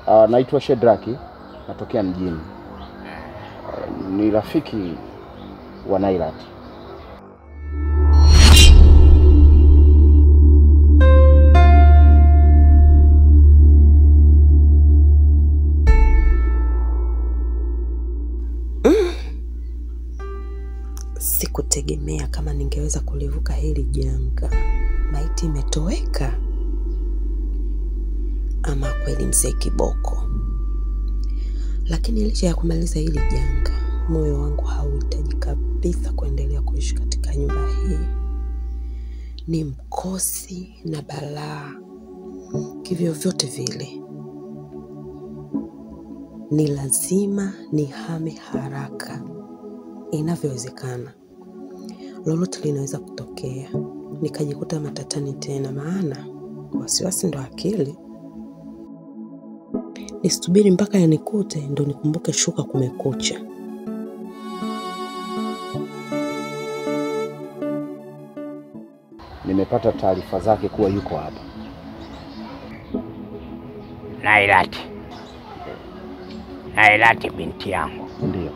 Naitwa Shedraki, natokea mjini. Ni rafiki wa Nailat. Sikutegemea kama ningeweza kulivuka hili janga. Maiti imetoweka. Ama kweli mzee kiboko. Lakini licha ya kumaliza hili janga, moyo wangu hauhitaji kabisa kuendelea kuishi katika nyumba hii. Ni mkosi na balaa. Kivyo vyote vile, ni lazima nihame haraka inavyowezekana. Lolote linaweza kutokea, nikajikuta matatani tena, maana wasiwasi ndo akili. Nisubiri mpaka yanikute ndo nikumbuke shuka kumekucha. Nimepata taarifa zake kuwa yuko hapa. Nailat binti yangu. Ndio.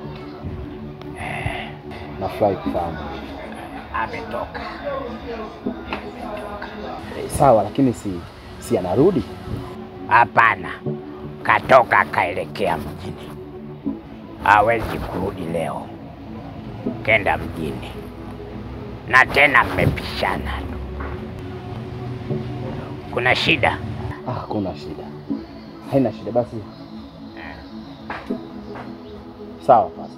Nafurahi kufahamu. Ametoka. Sawa, lakini si anarudi? Hapana. Katoka kaelekea mjini. Hawezi kurudi leo. Kenda mjini. Na tena mmepishana. Kuna shida? Kuna shida. Haina shida basi. Sawa basi.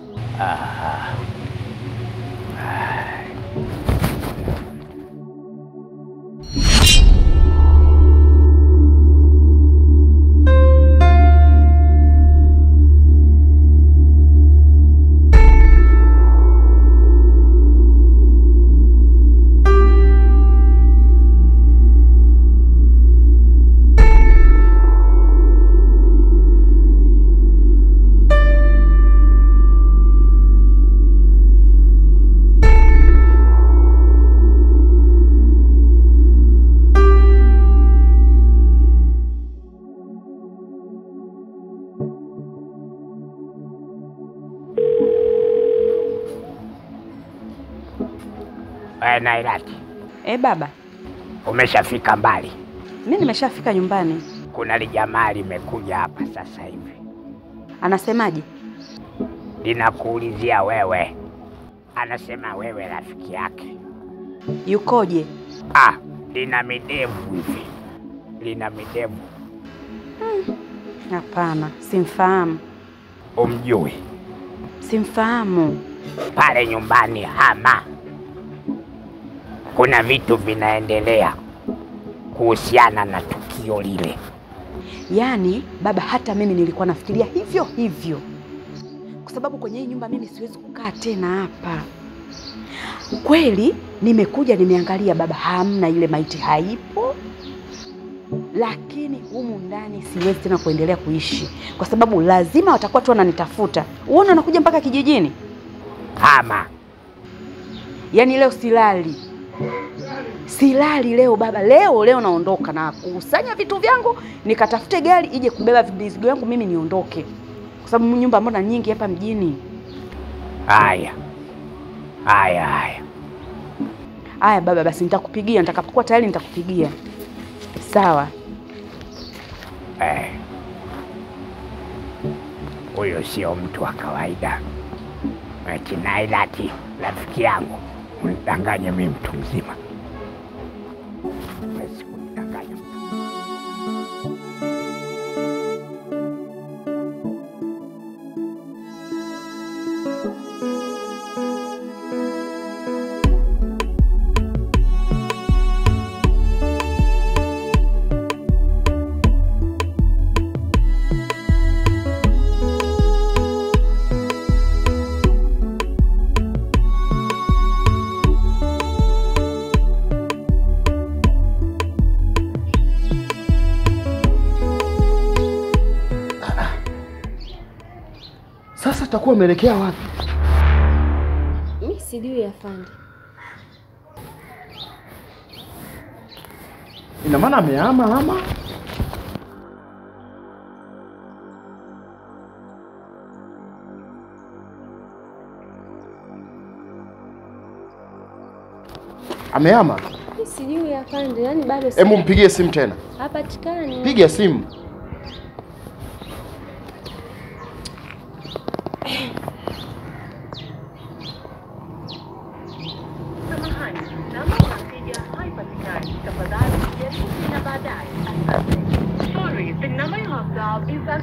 Nailat. Baba. Umeshafika mbali? Mimi nimeshafika nyumbani. Kuna lijamaa limekuja hapa sasa hivi. Anasemaje? Linakuulizia wewe. Anasema wewe rafiki yake. Yukoje? Lina midevu hivi. Lina midevu. Hapana, simfahamu. Umjui? Simfahamu. Pale nyumbani hama. Kuna vitu vinaendelea kuhusiana na tukio lile. Yaani baba, hata mimi nilikuwa nafikiria hivyo hivyo. Kwa sababu kwenye hii nyumba mimi siwezi kukaa tena hapa. Kweli nimekuja nimeangalia baba, hamna, ile maiti haipo. Lakini humu ndani siwezi tena kuendelea kuishi. Kwa sababu lazima watakuwa tu wananitafuta. Uone wanakuja mpaka kijijini. Hama. Yaani leo silali leo baba. Leo naondoka na kusanya vitu vyangu, nikatafute gari ije kubeba mizigo yangu mimi niondoke. Kwa sababu nyumba mbona nyingi hapa mjini. Haya baba, basi nitakupigia, nitakapokuwa tayari nitakupigia. Sawa. Huyo sio mtu wa kawaida. Nailat, rafiki yangu. Unidanganya mimi mtu mzima. Unidanganya. Sasa tutakuwa umeelekea wapi? Mimi sijui afande. Ina maana amehama ama? Amehama? Sijui afande, yani bado Hebu mpigie simu tena. hapatikani. Piga simu. Samahani, namba unapiga haipatikani. Tafadhali jaribu tena baadaye. Asante. Sorry, the number you have dialed is not...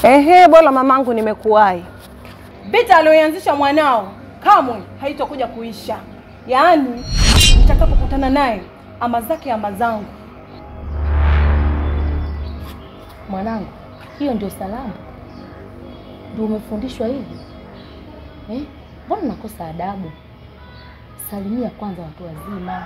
Ehe, bora mamangu nimekuwahi. Vita aliyoanzisha mwanao kamwe haitakuja kuisha. Yaani nitakapokutana naye ama zake ama zangu. Mwanangu, hiyo ndio salamu? Ndio umefundishwa hivi? Mbona unakosa adabu? Salimia kwanza watu wazima.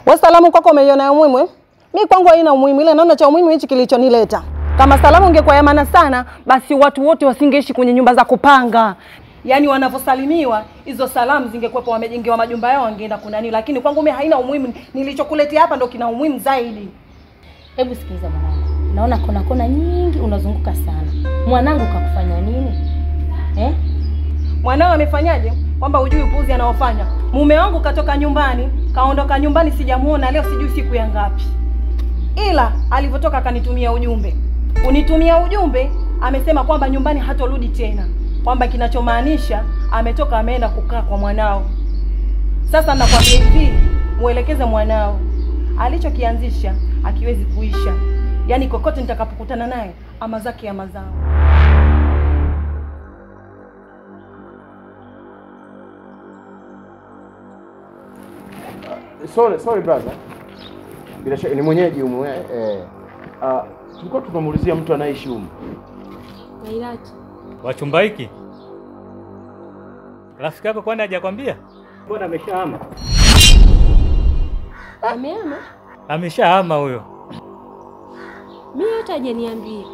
Wewe salamu kwako umeiona umuhimu? Mimi kwangu haina umuhimu, ile naona cha umuhimu hichi kilichonileta. Kama salamu ingekuwa ya maana sana, basi watu wote wasingeishi kwenye nyumba za kupanga. Yaani wanavosalimiwa, hizo salamu zingekuwepo wamejengewa majumba yao wangeenda kunani, lakini kwangu mimi haina umuhimu. Nilichokuletea hapa ndio kina umuhimu zaidi. Hebu sikiliza mwanangu. Naona kona nyingi unazunguka sana. Mwanangu kakufanya nini? Mwanao amefanyaje? Kwamba hujui upuzi anaofanya. Mume wangu katoka nyumbani, kaondoka nyumbani sijamuona leo sijui siku ya ngapi. Ila alivyotoka akanitumia ujumbe. Unitumia ujumbe, amesema kwamba nyumbani hatorudi tena. Kwamba kinachomaanisha ametoka ameenda kukaa kwa mwanao. Sasa nakwambia hivi, muelekeze mwanao. Alichokianzisha akiwezi kuisha. Yaani kokote nitakapokutana naye ama zake ama zao. Sorry brother. Bila shaka ni mwenyeji humu tulikuwa tunamuulizia mtu anaishi humu. Lailati. Wachumba hiki? Rafiki yako kwani hajakwambia? Mbona ameshahama? Amehama? Ameshahama huyo. Mimi hata hajaniambia.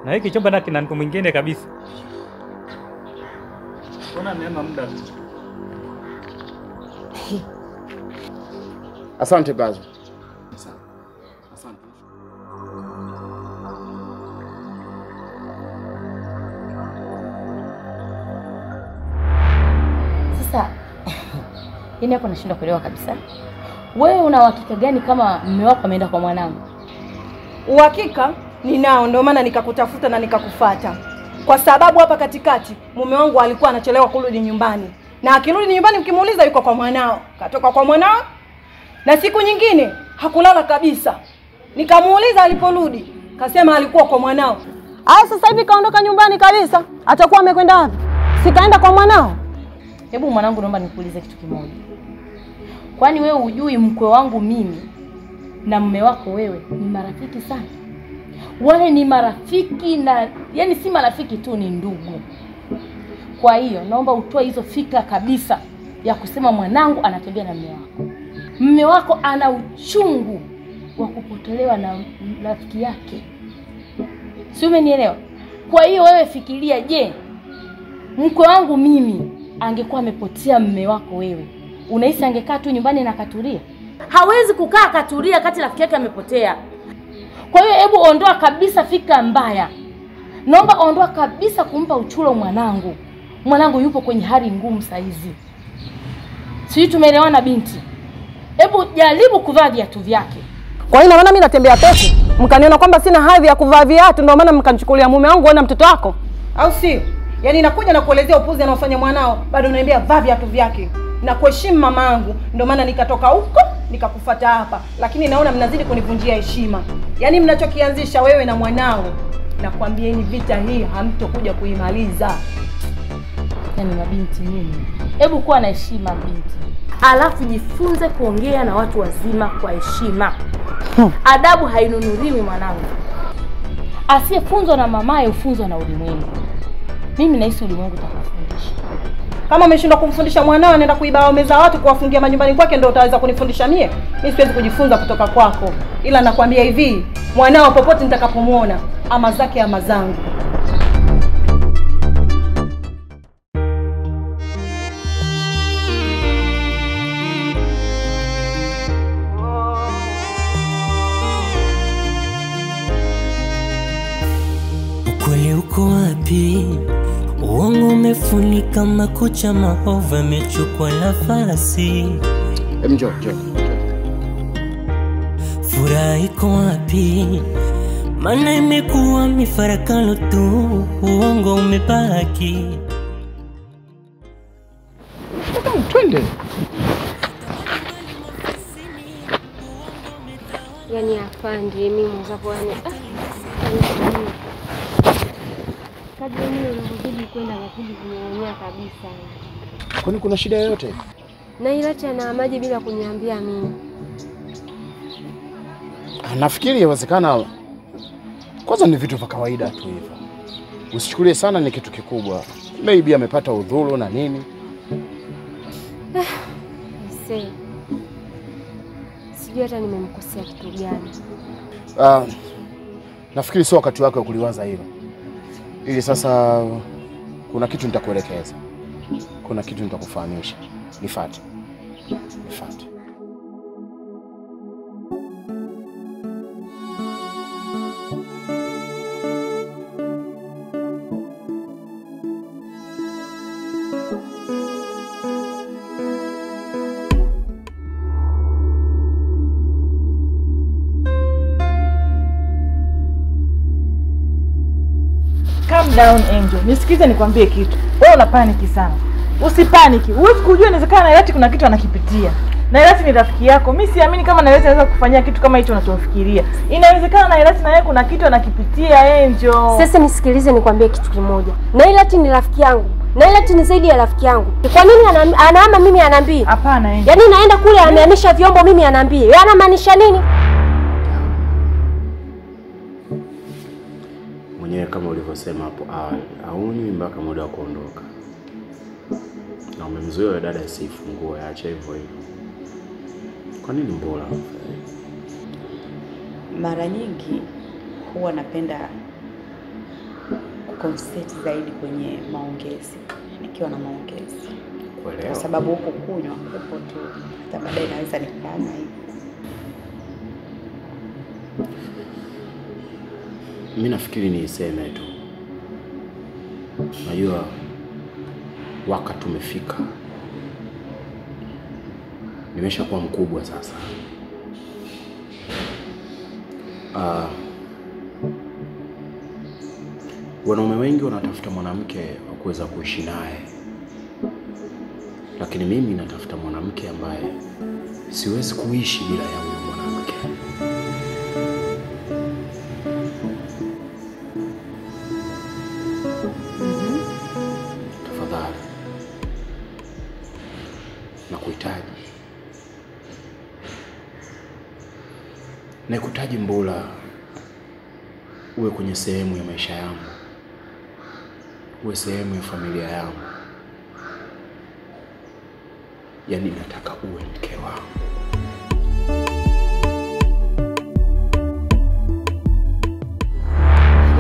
Na hiki chumba na kina mtu mwingine kabisa. Mbona amehama muda? Asante brother. Asante. Sasa yani hapo nashindwa kuelewa kabisa. Wewe una uhakika gani kama mume wako ameenda kwa mwanangu? Uhakika ninao, ndio maana nikakutafuta na nikakufuata. Kwa sababu hapa katikati mume wangu alikuwa anachelewa kurudi nyumbani. Na akirudi nyumbani ukimuuliza yuko kwa mwanao. Katoka kwa mwanao. Na siku nyingine hakulala kabisa. Nikamuuliza aliporudi, kasema alikuwa kwa mwanao. Sasa hivi kaondoka nyumbani kabisa. Atakuwa amekwenda wapi? Sikaenda kwa mwanao. Hebu mwanangu, naomba nikuulize kitu kimoja. Kwani wewe hujui mkwe wangu mimi na mume wako wewe ni marafiki sana? Wale ni marafiki na yani si marafiki tu, ni ndugu. Kwa hiyo naomba utoe hizo fikra kabisa ya kusema mwanangu anatembea na mume wako. Mume wako ana uchungu wa kupotelewa na rafiki yake. Si umenielewa? Kwa hiyo wewe fikiria, je, mkwe wangu mimi angekuwa amepotea mume wako wewe, unahisi angekaa tu nyumbani na katulia? Hawezi kukaa katulia kati rafiki yake amepotea. Kwa hiyo hebu ondoa kabisa fikra mbaya. Naomba ondoa kabisa kumpa uchulo mwanangu. Mwanangu yupo kwenye hali ngumu saa hizi. Sisi tumeelewana binti? Hebu jaribu kuvaa viatu vyake. Kwa hiyo maana mimi natembea peke, mkaniona kwamba sina hadhi ya kuvaa viatu, ndio maana mkanichukulia mume wangu na mtoto wako? Au sio? Yaani nakuja na kuelezea upuzi anaofanya mwanao, bado unaniambia vaa viatu vyake. Na kuheshimu mamangu, ndio maana nikatoka huko nikakufuata hapa. Lakini naona mnazidi kunivunjia heshima. Yaani mnachokianzisha wewe na mwanao, nakwambieni vita hii hamtokuja kuimaliza. Yaani mabinti nyinyi, hebu kuwa na heshima binti. Alafu jifunze kuongea na watu wazima kwa heshima. Adabu hainunuliwi mwanangu. Asiyefunzwa na mamaye ufunzwa na ulimwengu. Mimi nahisi ulimwengu utakufundisha. Kama umeshindwa kumfundisha mwanao anaenda kuiba waume za watu kuwafungia majumbani kwake, ndio utaweza kunifundisha mie? Mimi siwezi kujifunza kutoka kwako. Ila nakwambia hivi, mwanao popote nitakapomuona, ama zake ama zangu. wapi? Uongo umefunika makucha, maovu yamechukua nafasi. Njoo. Furaha iko wapi? Maana imekuwa mifarakano tu, uongo umebaki. Twende. Yani afande mimi mwenzako yani kadri mimi unavyozidi kwenda nazidi kunyenyea kabisa. Kwani kuna shida yoyote? Na Ilati anaamaje bila kuniambia mimi? Nafikiri yawezekana kwanza ni vitu vya kawaida tu hivyo. Usichukulie sana ni kitu kikubwa. Maybe amepata udhuru na nini. Sijui hata nimemkosea kitu gani. Nafikiri sio wakati wako kuliwaza hilo. Ili sasa kuna kitu nitakuelekeza. Kuna kitu nitakufahamisha. Nifuate. Calm down Angel. Nisikize nikwambie kitu. Wewe una paniki sana. Usipaniki. Huwezi kujua inawezekana Nailati kuna kitu anakipitia. Nailati ni rafiki yako. Mimi siamini kama Nailati anaweza kufanyia kitu kama hicho unachofikiria. Inawezekana Nailati na yeye kuna kitu anakipitia Angel. Sasa nisikilize nikwambie kitu kimoja. Nailati ni rafiki yangu. Nailati ni zaidi ya rafiki yangu. Kwa nini anaama mimi anaambia? Hapana Angel. Yaani naenda kule amehamisha vyombo mimi anaambia. Yeye anamaanisha nini? Mwenyewe kama ulivyosema hapo awali, hauni mpaka muda wa kuondoka. Na umemzuia dada asifungue, aache hivyo hivyo. Kwa nini mbona? Mara nyingi huwa napenda kuconcentrate zaidi kwenye maongezi, nikiwa na maongezi. Kwa sababu huko kunywa huko tu, hata baadaye naweza nikafanya hivyo. Mimi nafikiri niseme tu. Najua wakati umefika. Nimeshakuwa mkubwa sasa. Wanaume wengi wanatafuta mwanamke wa kuweza kuishi naye. Lakini mimi natafuta mwanamke ambaye siwezi kuishi bila ya huyo mwanamke. Tafadhali. Nakuhitaji Mbula uwe kwenye sehemu ya maisha yangu. Uwe sehemu ya familia yangu. Yaani nataka uwe mke wangu.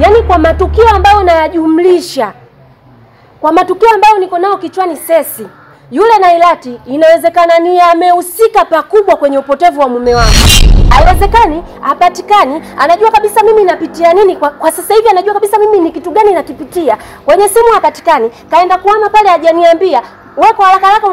Yaani kwa matukio ambayo nayajumlisha, kwa matukio ambayo niko nao kichwani sesi, yule Nailati inawezekana ni amehusika pakubwa kwenye upotevu wa mume wangu. Haiwezekani apatikani, anajua kabisa mimi napitia nini kwa sasa hivi, anajua kabisa mimi ni kitu gani nakipitia. Kwenye simu hapatikani, kaenda kuhama pale hajaniambia. Wewe kwa haraka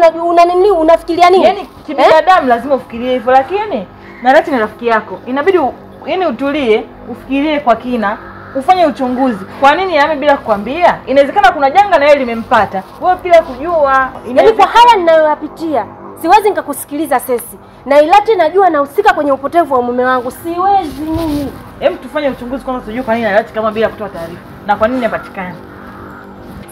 unafikiria nini? Yaani kibinadamu lazima ufikirie hivyo, lakini Nailati ni rafiki yako. Inabidi yaani utulie, ufikirie kwa kina, ufanye uchunguzi. Kwa nini yame bila kukwambia? Inawezekana kuna janga na yeye limempata. Wewe pia kujua. Yaani kwa haya ninayoyapitia, siwezi nikakusikiliza sesi. Nailati najua nahusika kwenye upotevu wa mume wangu. Siwezi mimi. Hebu tufanye uchunguzi kwanza tujue kwa nini Nailati kama bila kutoa taarifa. Na kwa nini hapatikani?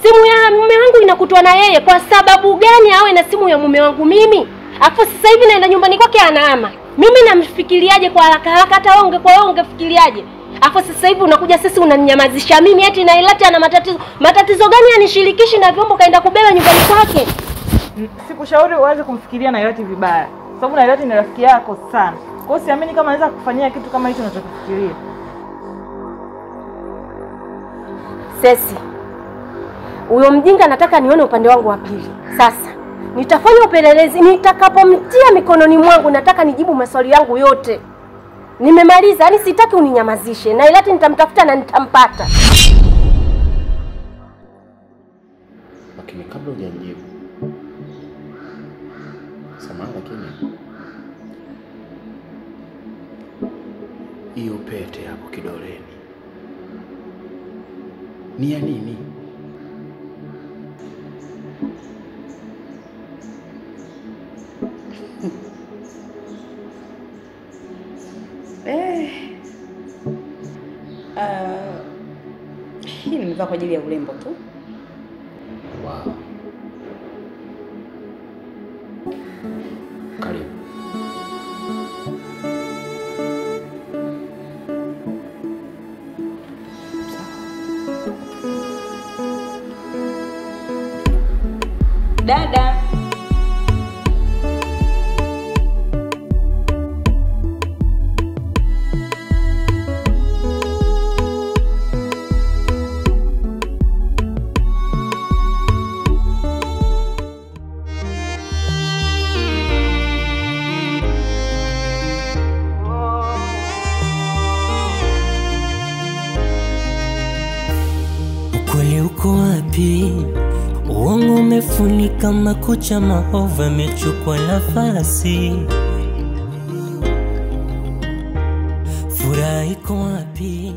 Simu ya mume wangu inakutwa na yeye, kwa sababu gani awe na simu ya mume wangu mimi? Hapo sasa hivi naenda nyumbani kwake anaama. Mimi namfikiriaje kwa haraka haraka, hata wewe ungekuwa ungefikiriaje? Hapo sasa hivi unakuja sisi unaninyamazisha mimi eti Nailati ana matatizo. Matatizo gani anishirikishi na vyombo kaenda kubeba nyumbani kwake? Sikushauri uanze kumfikiria Nailati vibaya. Sababu Nailati ni rafiki yako sana. Kwa hiyo siamini kama anaweza kufanyia kitu kama hicho unachofikiria. Sesi, huyo mjinga nataka nione upande wangu wa pili. Sasa nitafanya upelelezi, nitakapomtia mikononi mwangu nataka nijibu maswali yangu yote. Nimemaliza, yani sitaki uninyamazishe. Nailati nitamtafuta na nitampata. kabla hujanijibu. Samahani lakini hiyo pete hapo kidoleni ni ya nini? Hii nimevaa kwa ajili ya urembo tu. Wow. Karibu. Dada. Ukweli uko wapi? Uongo umefunika makucha, maovu yamechukua nafasi. Furaha iko wapi?